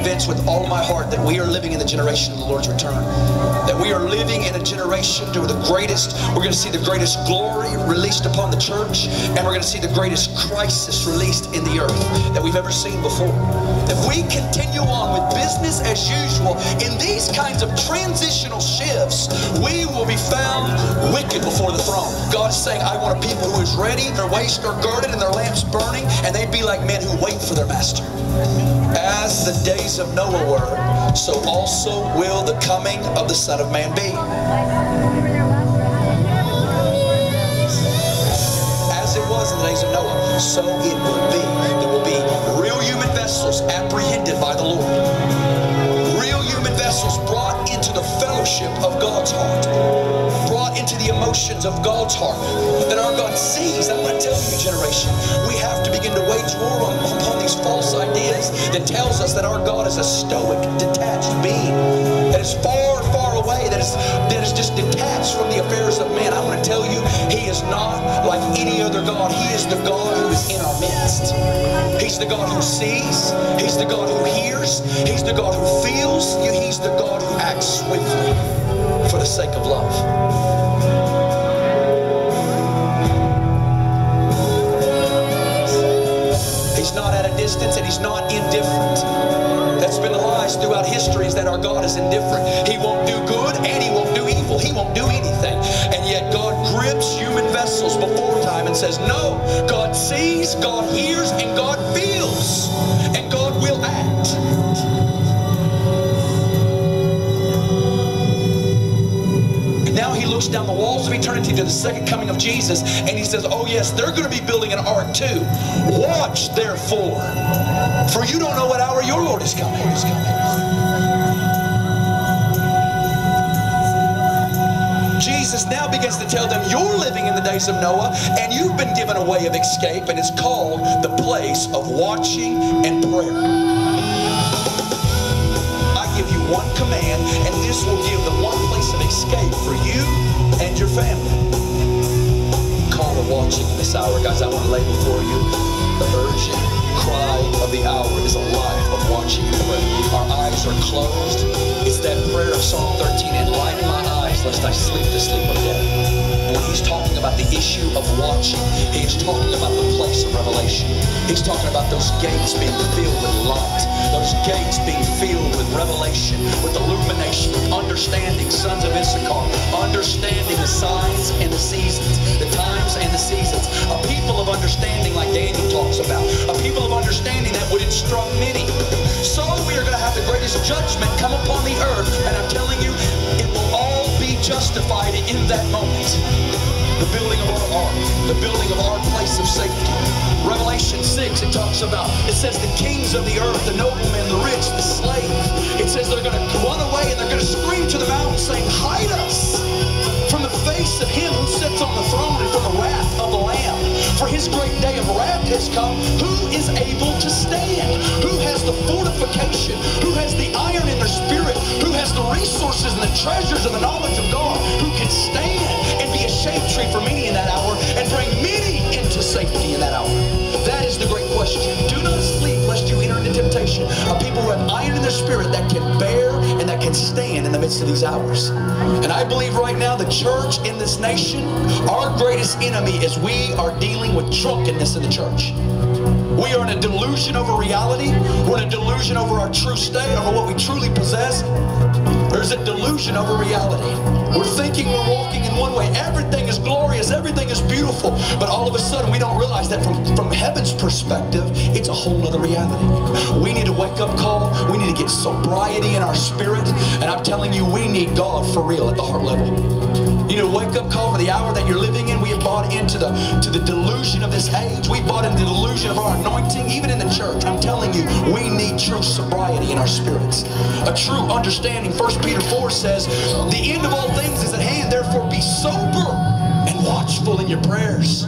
convinced with all of my heart that we are living in the generation of the Lord's return. That we are living in a generation to the greatest, we're going to see the greatest glory released upon the church, and we're going to see the greatest crisis released in the earth that we've ever seen before. If we continue on with business as usual in these kinds of transitional shifts, we will be found wicked before the throne. God is saying, I want a people who is ready, their waist are girded and their lamps burning, and they be like men who wait for their master. As the days of Noah were, so also will the coming of the Son of Man be. As it was in the days of Noah, so it will be. There will be real human vessels apprehended by the Lord. Real human vessels brought into the fellowship of God's heart. Brought into the emotions of God's heart. That our God sees. I'm going to tell you, generation, we have to begin to wage war upon these false ideas that tells us that our God is a stoic, detached being. That is far, far away. That is just detached from the affairs of man. I'm going to tell you, He is not like any other God. He is the God who is in our midst. He's the God who sees. He's the God who hears. He's the God who feels. He's the God who acts swiftly for the sake of love. He's not at a distance, and He's not indifferent. That's been the lies throughout history, is that our God is indifferent. He won't do good and He won't do evil. He won't do anything. And yet God grips human vessels before time and says, no, God sees, God hears, and God feels. And God will act. Now He looks down the walls of eternity to the second coming of Jesus, and He says, oh yes, they're going to be building an ark too. Watch therefore, for you don't know what hour your Lord is coming. Jesus now begins to tell them, you're living in the days of Noah, and you've been given a way of escape, and it's called the place of watching and prayer. I give you one command, and this will give the one place of escape for you and your family. Call of watching in this hour. Guys, I want to lay before you the urgent cry of the hour is a life of watching and prayer. Our eyes are closed. It's that prayer of Psalm 13, enlighten my eyes lest I sleep the sleep of death. When He's talking about the issue of watching, He is talking about the place of revelation. He's talking about those gates being filled with light, those gates being filled with revelation, with illumination, with understanding, sons of Issachar, understanding the signs and the seasons, the times and the seasons. A people of understanding like Daniel talks about, a people of understanding that would instruct many. So we are going to have the greatest judgment come upon the earth, and I'm telling you, it will all be justified in that moment. The building of our ark, the building of our place of safety. Revelation 6, it talks about, it says the kings of the earth, the noblemen, the rich, the slave. It says they're going to run away and they're going to scream to the mountain saying, hide us from the face of Him who sits on the throne and from the wrath of the Lamb. For His great day of wrath has come. Who is able to stand? Who has the fortification? Who has the iron in their spirit? Who has the resources and the treasures of the knowledge of God? Who can stand and be a shade tree for many in that hour and bring many into safety in that hour? That is the great question. Do not sleep lest you enter into temptation. A people who have iron in their spirit that can bear and that can stand in the midst of these hours. And I believe right now the church in this nation, our greatest enemy is we are dealing with drunkenness in the church. We are in a delusion over reality. We're in a delusion over our true state, over what we truly possess. There's a delusion over reality. We're thinking we're walking in one way. Everything is glorious. Everything is beautiful. But all of a sudden, we don't realize that from heaven's perspective, it's a whole other reality. We need a wake-up call. We need to get sobriety in our spirit. And I'm telling you, we need God for real at the heart level. You know, wake-up call for the hour that you're living in. We have bought into the delusion of this age. We bought into the delusion of our anointing, even in the church. I'm telling you, we need true sobriety in our spirits. A true understanding. 1 Peter 4 says, the end of all things is at hand. Therefore be sober and watchful in your prayers.